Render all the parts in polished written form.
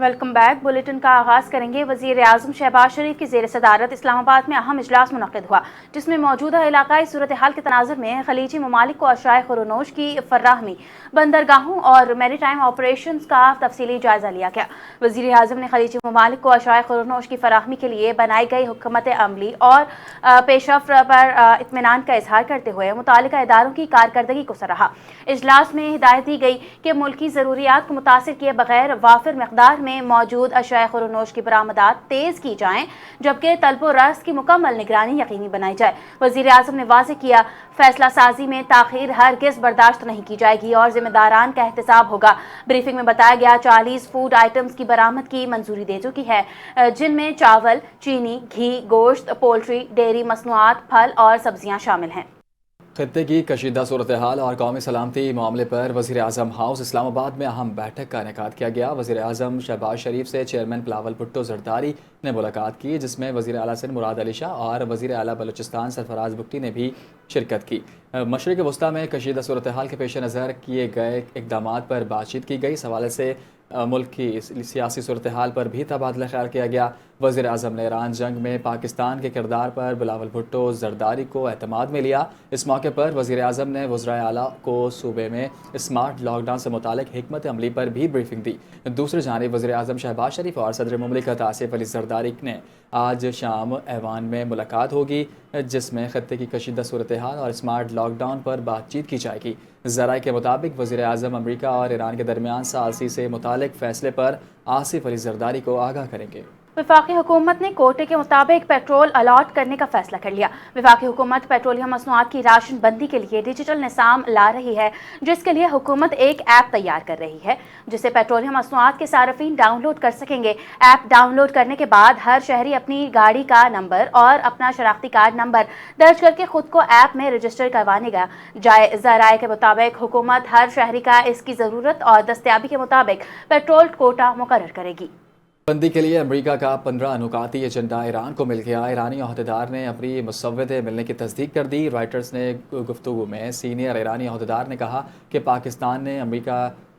Welcome back. Bulletin کا آغاز کریں گے۔ وزیر اعظم شہباز شریف کی زیر صدارت اسلام آباد میں اہم اجلاس منعقد ہوا، جس میں موجودہ علاقائی صورتحال کے تناظر میں خلیجی ممالک کو اشیاء خورنوش کی فراہمی، بندرگاہوں اور میری ٹائم آپریشنز کا تفصیلی جائزہ لیا گیا۔ وزیر اعظم نے خلیجی ممالک کو اشیاء خورنوش کی فراہمی کے لیے بنائی گئی حکمت عملی اور پیش رفت پر اطمینان کا اظہار کرتے ہوئے متعلقہ اداروں کی کارکردگی کو سراہا۔ اجلاس میں ہدایت دی گئی کہ ملکی ضروریات کو متاثر کیے بغیر وافر مقدار میں موجود اشیاء خورنوش کی برآمدات تیز کی جائیں، جبکہ طلب و رسد کی مکمل نگرانی یقینی بنائی جائے۔ وزیر اعظم نے واضح کیا، فیصلہ سازی میں تاخیر ہرگز برداشت نہیں کی جائے گی اور ذمہ داران کا احتساب ہوگا۔ بریفنگ میں بتایا گیا 40 فوڈ آئٹمز کی برآمد کی منظوری دے چکی ہے، جن میں چاول، چینی، گھی، گوشت، پولٹری، ڈیری مصنوعات، پھل اور سبزیاں شامل ہیں۔ خطے کی کشیدہ صورتحال اور قومی سلامتی معاملے پر وزیر اعظم ہاؤس اسلام آباد میں اہم بیٹھک کا انعقاد کیا گیا۔ وزیر اعظم شہباز شریف سے چیئرمین بلاول بھٹو زرداری نے ملاقات کی، جس میں وزیر اعلیٰ سندھ مراد علی شاہ اور وزیر اعلیٰ بلوچستان سرفراز بگٹی نے بھی شرکت کی۔ مشرق وسطیٰ میں کشیدہ صورتحال کے پیش نظر کیے گئے اقدامات پر بات چیت کی گئی۔ اس حوالے سے ملک کی سیاسی صورتحال پر بھی تبادلہ خیال کیا گیا۔ وزیر اعظم نے ایران جنگ میں پاکستان کے کردار پر بلاول بھٹو زرداری کو اعتماد میں لیا۔ اس موقع پر وزیر اعظم نے وزرائے اعلیٰ کو صوبے میں اسمارٹ لاک ڈاؤن سے متعلق حکمت عملی پر بھی بریفنگ دی۔ دوسری جانب وزیر اعظم شہباز شریف اور صدر مملکت آصف علی زرداری نے آج شام ایوان میں ملاقات ہوگی، جس میں خطے کی کشیدہ صورتحال اور اسمارٹ لاک ڈاؤن پر بات چیت کی جائے گی۔ ذرائع کے مطابق وزیر اعظم امریکہ اور ایران کے درمیان ثالثی سے متعلق فیصلے پر آصف علی زرداری کو آگاہ کریں گے۔ وفاقی حکومت نے کوٹے کے مطابق پیٹرول الاٹ کرنے کا فیصلہ کر لیا۔ وفاقی حکومت پیٹرولیم مصنوعات کی راشن بندی کے لیے ڈیجیٹل نظام لا رہی ہے، جس کے لیے حکومت ایک ایپ تیار کر رہی ہے، جسے پیٹرولیم مصنوعات کے صارفین ڈاؤن لوڈ کر سکیں گے۔ ایپ ڈاؤن لوڈ کرنے کے بعد ہر شہری اپنی گاڑی کا نمبر اور اپنا شناختی کارڈ نمبر درج کر کے خود کو ایپ میں رجسٹر کروانے گا جائے۔ ذرائع کے مطابق حکومت ہر شہری کا اس کی ضرورت اور دستیابی کے مطابق پیٹرول کوٹا مقرر کرے گی۔ بندی کے لیے امریکہ کا 15 نکاتی ایجنڈا ایران کو مل گیا۔ ایرانی عہدیدار نے اپنی مسودے ملنے کی تصدیق کر دی۔ رائٹرز نے گفتگو میں سینئر ایرانی عہدیدار نے کہا کہ پاکستان نے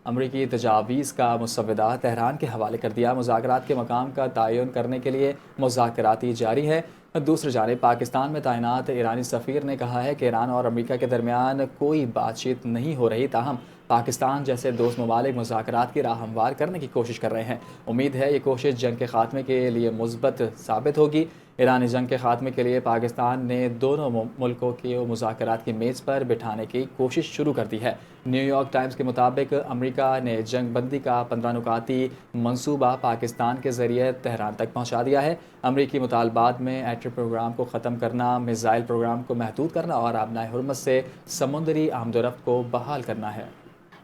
امریکی تجاویز کا مسودہ تہران کے حوالے کر دیا۔ مذاکرات کے مقام کا تعین کرنے کے لیے مذاکراتی جاری ہے۔ دوسری جانب پاکستان میں تعینات ایرانی سفیر نے کہا ہے کہ ایران اور امریکہ کے درمیان کوئی بات چیت نہیں ہو رہی، تاہم پاکستان جیسے دوست ممالک مذاکرات کی راہ ہموار کرنے کی کوشش کر رہے ہیں۔ امید ہے یہ کوشش جنگ کے خاتمے کے لیے مثبت ثابت ہوگی۔ ایرانی جنگ کے خاتمے کے لیے پاکستان نے دونوں ملکوں کے مذاکرات کی میز پر بٹھانے کی کوشش شروع کر دی ہے۔ نیو یارک ٹائمز کے مطابق امریکہ نے جنگ بندی کا 15 نکاتی منصوبہ پاکستان کے ذریعے تہران تک پہنچا دیا ہے۔ امریکی مطالبات میں ایٹمی پروگرام کو ختم کرنا، میزائل پروگرام کو محدود کرنا اور آبنائے حرمت سے سمندری آمد و رفت کو بحال کرنا ہے۔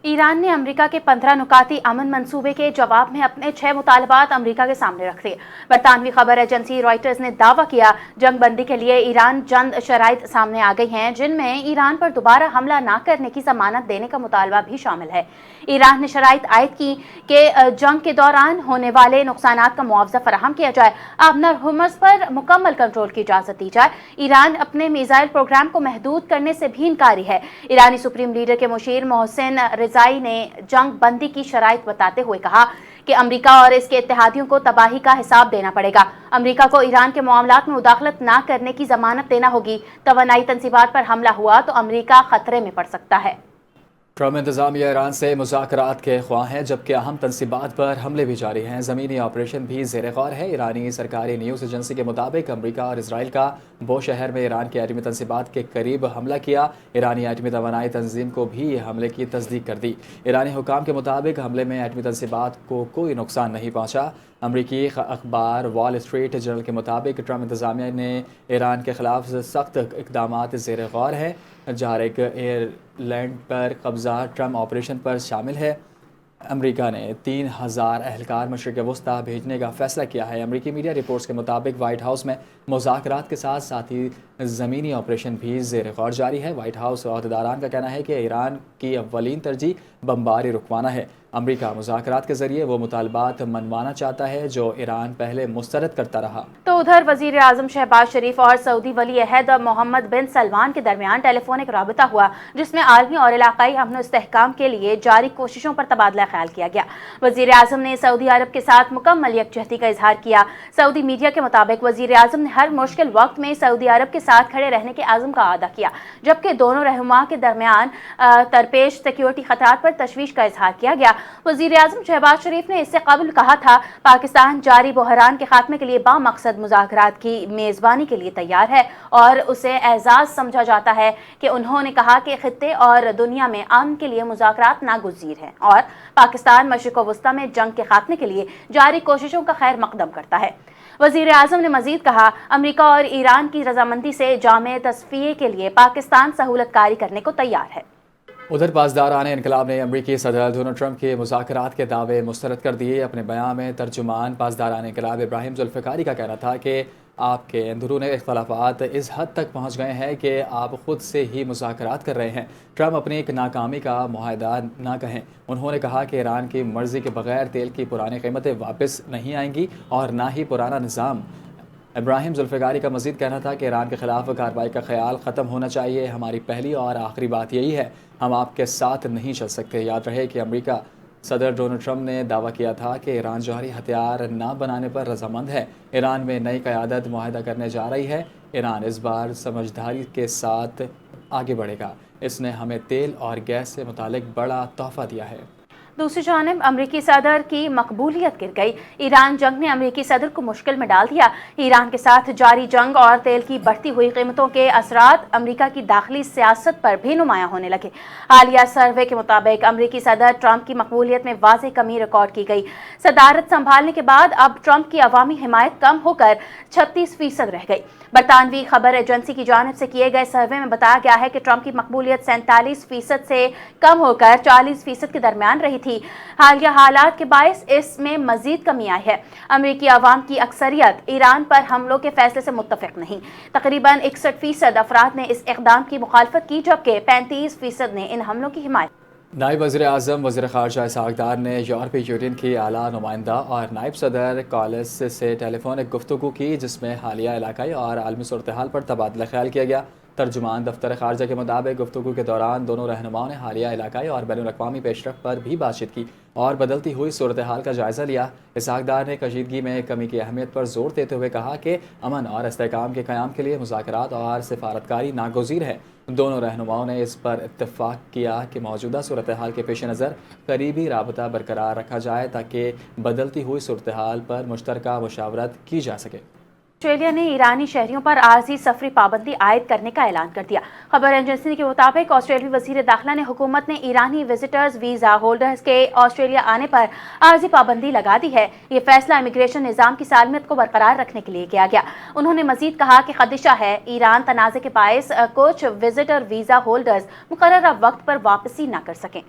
ایران نے امریکہ کے 15 نکاتی امن منصوبے کے جواب میں اپنے 6 مطالبات امریکہ کے سامنے رکھ دیے۔ برطانوی خبر ایجنسی رائٹرز نے دعویٰ کیا جنگ بندی کے لیے ایران چند شرائط سامنے آ گئی ہیں، جن میں ایران پر دوبارہ حملہ نہ کرنے کی ضمانت دینے کا مطالبہ بھی شامل ہے۔ ایران نے شرائط عائد کی کہ جنگ کے دوران ہونے والے نقصانات کا معاوضہ فراہم کیا جائے، آبنائے حرمت پر مکمل کنٹرول کی اجازت دی جائے۔ ایران اپنے میزائل پروگرام کو محدود کرنے سے بھی انکاری ہے۔ ایرانی سپریم لیڈر کے مشیر محسن رضائی نے جنگ بندی کی شرائط بتاتے ہوئے کہا کہ امریکہ اور اس کے اتحادیوں کو تباہی کا حساب دینا پڑے گا۔ امریکہ کو ایران کے معاملات میں مداخلت نہ کرنے کی ضمانت دینا ہوگی۔ توانائی تنصیبات پر حملہ ہوا تو امریکہ خطرے میں پڑ سکتا ہے۔ ٹرمپ انتظامیہ ایران سے مذاکرات کے خواہاں ہیں، جبکہ اہم تنصیبات پر حملے بھی جاری ہیں۔ زمینی آپریشن بھی زیر غور ہے۔ ایرانی سرکاری نیوز ایجنسی کے مطابق امریکہ اور اسرائیل کا بو شہر میں ایران کے ایٹمی تنصیبات کے قریب حملہ کیا۔ ایرانی ایٹمی توانائی تنظیم کو بھی یہ حملے کی تصدیق کر دی۔ ایرانی حکام کے مطابق حملے میں ایٹمی تنصیبات کو کوئی نقصان نہیں پہنچا۔ امریکی اخبار وال اسٹریٹ جرنل کے مطابق ٹرمپ انتظامیہ نے ایران کے خلاف سخت اقدامات زیر غور ہیں۔ جارق ایئر لینڈ پر قبضہ ٹرمپ آپریشن پر شامل ہے۔ امریکہ نے 3000 اہلکار مشرق وسطیٰ بھیجنے کا فیصلہ کیا ہے۔ امریکی میڈیا رپورٹس کے مطابق وائٹ ہاؤس میں مذاکرات کے ساتھ ساتھ ہی زمینی آپریشن بھی زیر غور جاری ہے۔ وائٹ ہاؤس عہدیداران کا کہنا ہے کہ ایران کی اولین ترجیح بمباری رکوانا ہے۔ امریکہ مذاکرات کے ذریعے وہ مطالبات منوانا چاہتا ہے جو ایران پہلے مسترد کرتا رہا۔ تو ادھر وزیر اعظم شہباز شریف اور سعودی ولی عہد محمد بن سلمان کے درمیان ٹیلی فونک رابطہ ہوا، جس میں عالمی اور علاقائی امن و استحکام کے لیے جاری کوششوں پر تبادلہ خیال کیا گیا۔ وزیر اعظم نے سعودی عرب کے ساتھ مکمل یکجہتی کا اظہار کیا۔ سعودی میڈیا کے مطابق وزیر اعظم نے ہر مشکل وقت میں سعودی عرب کے ساتھ کھڑے رہنے کے عزم کا اعادہ کیا، جبکہ دونوں رہنما کے درمیان درپیش سیکیورٹی خطرات پر تشویش کا اظہار کیا گیا۔ وزیر اعظم شہباز شریف نے اس سے قبل کہا تھا، پاکستان جاری بحران کے خاتمے کے لیے بامقصد مذاکرات کی میزبانی کے لیے تیار ہے اور اسے اعزاز سمجھا جاتا ہے کہ انہوں نے کہا کہ خطے اور دنیا میں امن کے لیے مذاکرات ناگزیر ہیں اور پاکستان مشرق وسطی میں جنگ کے خاتمے کے لیے جاری کوششوں کا خیر مقدم کرتا ہے۔ وزیر اعظم نے مزید کہا، امریکہ اور ایران کی رضامندی سے جامع تصفیے کے لیے پاکستان سہولت کاری کرنے کو تیار ہے۔ ادھر پاسداران انقلاب نے امریکی صدر ڈونلڈ ٹرمپ کے مذاکرات کے دعوے مسترد کر دیے۔ اپنے بیان میں ترجمان پاسداران انقلاب ابراہیم ذوالفقاری کا کہنا تھا کہ آپ کے اندرون اختلافات اس حد تک پہنچ گئے ہیں کہ آپ خود سے ہی مذاکرات کر رہے ہیں۔ ٹرمپ اپنی ایک ناکامی کا معاہدہ نہ کہیں۔ انہوں نے کہا کہ ایران کی مرضی کے بغیر تیل کی پرانی قیمتیں واپس نہیں آئیں گی اور نہ ہی پرانا نظام۔ ابراہیم ذوالفقاری کا مزید کہنا تھا کہ ایران کے خلاف کارروائی کا خیال ختم ہونا چاہیے۔ ہماری پہلی اور آخری بات یہی ہے، ہم آپ کے ساتھ نہیں چل سکتے۔ یاد رہے کہ امریکہ صدر ڈونلڈ ٹرمپ نے دعویٰ کیا تھا کہ ایران جوہری ہتھیار نہ بنانے پر رضامند ہے۔ ایران میں نئی قیادت معاہدہ کرنے جا رہی ہے۔ ایران اس بار سمجھداری کے ساتھ آگے بڑھے گا۔ اس نے ہمیں تیل اور گیس سے متعلق بڑا تحفہ دیا ہے۔ دوسری جانب امریکی صدر کی مقبولیت گر گئی۔ ایران جنگ نے امریکی صدر کو مشکل میں ڈال دیا۔ ایران کے ساتھ جاری جنگ اور تیل کی بڑھتی ہوئی قیمتوں کے اثرات امریکہ کی داخلی سیاست پر بھی نمایاں ہونے لگے۔ حالیہ سروے کے مطابق امریکی صدر ٹرمپ کی مقبولیت میں واضح کمی ریکارڈ کی گئی۔ صدارت سنبھالنے کے بعد اب ٹرمپ کی عوامی حمایت کم ہو کر 36% رہ گئی۔ برطانوی خبر ایجنسی کی جانب سے کیے گئے سروے میں بتایا گیا ہے کہ ٹرمپ کی مقبولیت 47% سے کم ہو کر 40% کے درمیان رہی تھی۔ حالیہ حالات کے باعث اس میں مزید کمی آئی ہے۔ امریکی عوام کی اکثریت ایران پر حملوں کے فیصلے سے متفق نہیں۔ تقریباً 61% افراد نے اس اقدام کی مخالفت کی، جبکہ 35% نے ان حملوں کی حمایت۔ نائب وزیر اعظم وزیر خارجہ اسحاق ڈار نے یورپی یونین کی اعلیٰ نمائندہ اور نائب صدر کالس سے ٹیلی فونک گفتگو کی، جس میں حالیہ علاقائی اور عالمی صورتحال پر تبادلہ خیال کیا گیا۔ ترجمان دفتر خارجہ کے مطابق گفتگو کے دوران دونوں رہنماؤں نے حالیہ علاقائی اور بین الاقوامی پیش رفت پر بھی بات چیت کی اور بدلتی ہوئی صورتحال کا جائزہ لیا۔ اسحاق ڈار نے کشیدگی میں کمی کی اہمیت پر زور دیتے ہوئے کہا کہ امن اور استحکام کے قیام کے لیے مذاکرات اور سفارتکاری ناگزیر ہے۔ دونوں رہنماؤں نے اس پر اتفاق کیا کہ موجودہ صورتحال کے پیش نظر قریبی رابطہ برقرار رکھا جائے تاکہ بدلتی ہوئی صورتحال پر مشترکہ مشاورت کی جا سکے۔ آسٹریلیا نے ایرانی شہریوں پر عارضی سفری پابندی عائد کرنے کا اعلان کر دیا۔ خبر ایجنسی کے مطابق آسٹریلوی وزیر داخلہ نے حکومت نے ایرانی وزٹرز ویزا ہولڈرز کے آسٹریلیا آنے پر عارضی پابندی لگا دی ہے۔ یہ فیصلہ امیگریشن نظام کی سالمیت کو برقرار رکھنے کے لیے کیا گیا۔ انہوں نے مزید کہا کہ خدشہ ہے ایران تنازع کے باعث کچھ وزٹر ویزا ہولڈرز مقررہ وقت پر واپسی نہ کر سکیں۔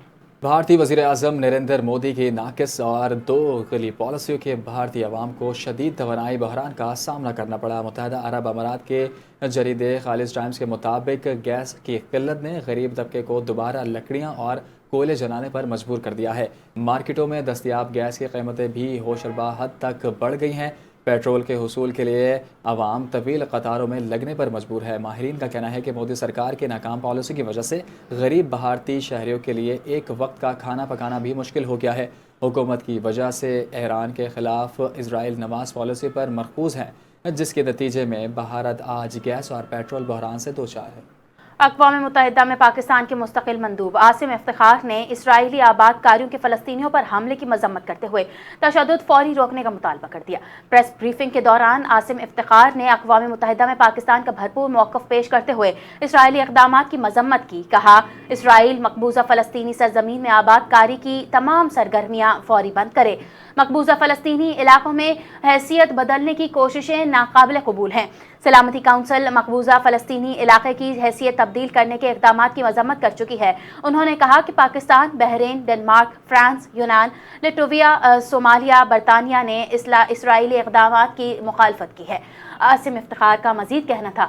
بھارتی وزیر اعظم نریندر مودی کی ناقص اور دوغلی پالیسیوں کے بھارتی عوام کو شدید توانائی بحران کا سامنا کرنا پڑا۔ متحدہ عرب امارات کے جریدے خالص ٹائمز کے مطابق گیس کی قلت نے غریب طبقے کو دوبارہ لکڑیاں اور کوئلے جلانے پر مجبور کر دیا ہے۔ مارکیٹوں میں دستیاب گیس کی قیمتیں بھی ہوشربا حد تک بڑھ گئی ہیں۔ پیٹرول کے حصول کے لیے عوام طویل قطاروں میں لگنے پر مجبور ہے۔ ماہرین کا کہنا ہے کہ مودی سرکار کی ناکام پالیسی کی وجہ سے غریب بھارتی شہریوں کے لیے ایک وقت کا کھانا پکانا بھی مشکل ہو گیا ہے۔ حکومت کی وجہ سے ایران کے خلاف اسرائیل نواز پالیسی پر مرکوز ہے، جس کے نتیجے میں بھارت آج گیس اور پیٹرول بحران سے دوچار ہے۔ اقوام متحدہ میں پاکستان کے مستقل مندوب عاصم افتخار نے اسرائیلی آباد کاریوں کے فلسطینیوں پر حملے کی مذمت کرتے ہوئے تشدد فوری روکنے کا مطالبہ کر دیا۔ پریس بریفنگ کے دوران عاصم افتخار نے اقوام متحدہ میں پاکستان کا بھرپور موقف پیش کرتے ہوئے اسرائیلی اقدامات کی مذمت کی۔ کہا، اسرائیل مقبوضہ فلسطینی سرزمین میں آباد کاری کی تمام سرگرمیاں فوری بند کرے۔ مقبوضہ فلسطینی علاقوں میں حیثیت بدلنے کی کوششیں ناقابل قبول ہیں۔ سلامتی کونسل مقبوضہ فلسطینی علاقے کی حیثیت تبدیل کرنے کے اقدامات کی مذمت کر چکی ہے۔ انہوں نے کہا کہ پاکستان، بحرین، ڈنمارک، فرانس، یونان، لٹویا، صومالیہ، برطانیہ نے اسرائیلی اقدامات کی مخالفت کی ہے۔ عاصم افتخار کا مزید کہنا تھا،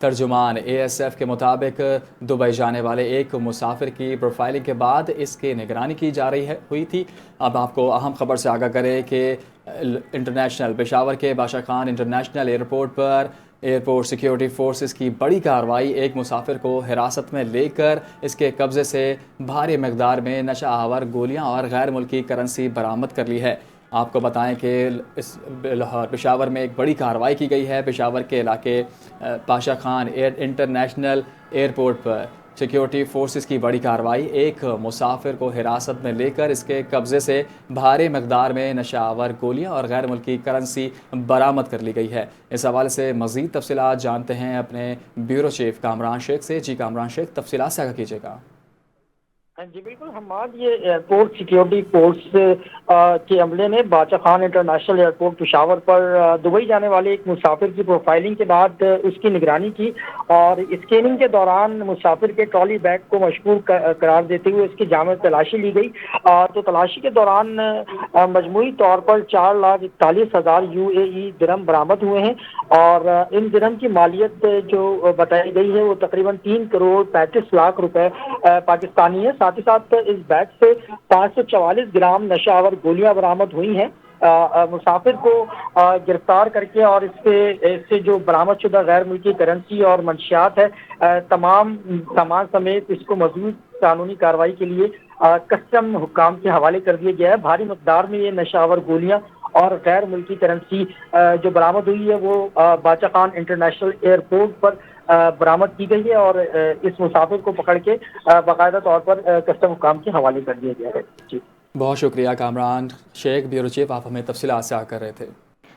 ترجمان ASF کے مطابق دبئی جانے والے ایک مسافر کی پروفائلنگ کے بعد اس کی نگرانی کی جا رہی ہوئی تھی۔ اب آپ کو اہم خبر سے آگاہ کریں کہ انٹرنیشنل پشاور کے بادشاہ خان انٹرنیشنل ایئرپورٹ پر ایئرپورٹ سیکیورٹی فورسز کی بڑی کارروائی ایک مسافر کو حراست میں لے کر اس کے قبضے سے بھاری مقدار میں نشہ آور گولیاں اور غیر ملکی کرنسی برآمد کر لی ہے۔ آپ کو بتائیں کہ پشاور میں ایک بڑی کارروائی کی گئی ہے۔ پشاور کے علاقے بادشاہ خان انٹرنیشنل ایئرپورٹ پر سیکیورٹی فورسز کی بڑی کارروائی ایک مسافر کو حراست میں لے کر اس کے قبضے سے بھاری مقدار میں نشہ آور گولیاں اور غیر ملکی کرنسی برآمد کر لی گئی ہے۔ اس حوالے سے مزید تفصیلات جانتے ہیں اپنے بیورو چیف کامران شیخ سے۔ جی کامران شیخ، تفصیلات سے آگاہ کیجیے گا۔ جی بالکل حماد، یہ ایئرپورٹ سیکیورٹی فورس کے عملے نے بادشاہ خان انٹرنیشنل ایئرپورٹ پشاور پر دبئی جانے والے ایک مسافر کی پروفائلنگ کے بعد اس کی نگرانی کی اور اسکیننگ کے دوران مسافر کے ٹرالی بیگ کو مشکوک قرار دیتے ہوئے اس کی جامع تلاشی لی گئی۔ تو تلاشی کے دوران مجموعی طور پر 4,41,000 UAE درہم برآمد ہوئے ہیں اور ان درہم کی مالیت جو بتائی گئی ہے وہ تقریباً 3 کروڑ 35 لاکھ روپے پاکستانی ہے۔ ساتھ ہی ساتھ اس بیگ سے 544 گرام نشہ آور گولیاں برآمد ہوئی ہیں۔ مسافر کو گرفتار کر کے اور اس سے جو برآمد شدہ غیر ملکی کرنسی اور منشیات ہے تمام سامان سمیت اس کو مزید قانونی کارروائی کے لیے کسٹم حکام کے حوالے کر دیا گیا ہے۔ بھاری مقدار میں یہ نشہ آور گولیاں اور غیر ملکی کرنسی جو برآمد ہوئی ہے وہ بادشاہ خان انٹرنیشنل ایئرپورٹ پر برآمد کی گئی ہے اور اس مسافر کو پکڑ کے باقاعدہ طور پر کسٹم حکام کے حوالے کر دیا گیا ہے۔ جی بہت شکریہ کامران شیخ، بیورو چیف، آپ ہمیں تفصیلات سے آگاہ کر رہے تھے۔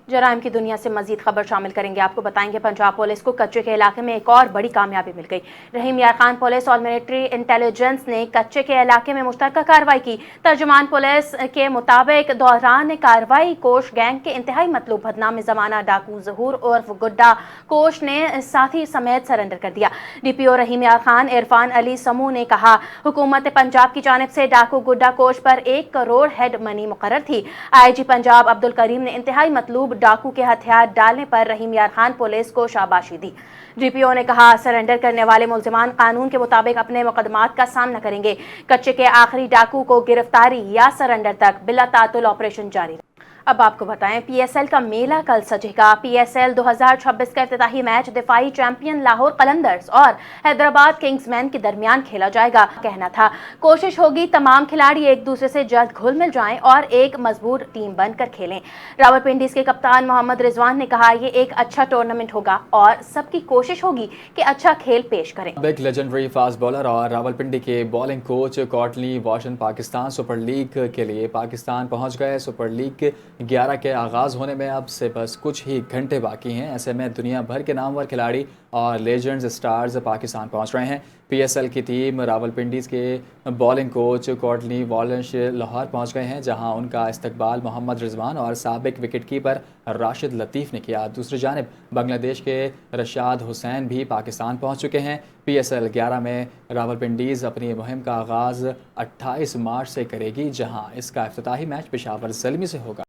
جرائم کی دنیا سے مزید خبر شامل کریں گے۔ آپ کو بتائیں گے پنجاب پولیس کو کچے کے علاقے میں ایک اور بڑی کامیابی مل گئی۔ رحیم یار خان پولیس اور ملٹری انٹیلیجنس نے کچے کے علاقے میں مشترکہ کارروائی کی۔ ترجمان پولیس کے مطابق دوران کارروائی کوش گینگ کے انتہائی مطلوب بدنام زمانہ ڈاکو ظہور عرف گڈا کوش نے ساتھی سمیت سرنڈر کر دیا۔ DPO رحیم یار خان عرفان علی سمو نے کہا، حکومت پنجاب کی جانب سے ڈاکو گڈا کوش پر 1 کروڑ ہیڈ منی مقرر تھی۔ IG پنجاب عبدالکریم نے انتہائی مطلوب ڈاکو کے ہتھیار ڈالنے پر رحیم یار خان پولیس کو شاباشی دی۔ DPO نے کہا، سرنڈر کرنے والے ملزمان قانون کے مطابق اپنے مقدمات کا سامنا کریں گے۔ کچے کے آخری ڈاکو کو گرفتاری یا سرنڈر تک بلا تعطل آپریشن جاری رہے۔ اب آپ کو بتائیں PSL کا میلہ کل سجے گا۔ PSL 2026 کا افتتاحی میچ دفاعی چیمپئن لاہور قلندرز اور حیدرآباد کنگز مین کے درمیان کھیلا جائے گا۔ کہنا تھا، کوشش ہوگی تمام کھلاڑی ایک دوسرے سے جلد گھل مل جائیں اور ایک مضبوط ٹیم بن کر کھیلیں۔ راولپنڈی کے کپتان محمد رضوان نے کہا، یہ ایک اچھا ٹورنامنٹ ہوگا اور سب کی کوشش ہوگی کہ اچھا کھیل پیش کریں۔ ایک لیجنڈری فاسٹ بالر اور راولپنڈی کے بالنگ کوچ کارٹنی واشن پاکستان سپر لیگ کے لیے پاکستان پہنچ گئے۔ سپر لیگ 11 کے آغاز ہونے میں اب سے بس کچھ ہی گھنٹے باقی ہیں۔ ایسے میں دنیا بھر کے نامور کھلاڑی اور لیجنڈز سٹارز پاکستان پہنچ رہے ہیں۔ PSL کی ٹیم راولپنڈی کے بالنگ کوچ کارٹنی والش لاہور پہنچ گئے ہیں، جہاں ان کا استقبال محمد رضوان اور سابق وکٹ کیپر راشد لطیف نے کیا۔ دوسری جانب بنگلہ دیش کے رشاد حسین بھی پاکستان پہنچ چکے ہیں۔ PSL 11 میں راولپنڈیز اپنی مہم کا آغاز 28 مارچ سے کرے گی، جہاں اس کا افتتاحی میچ پشاور زلمی سے ہوگا۔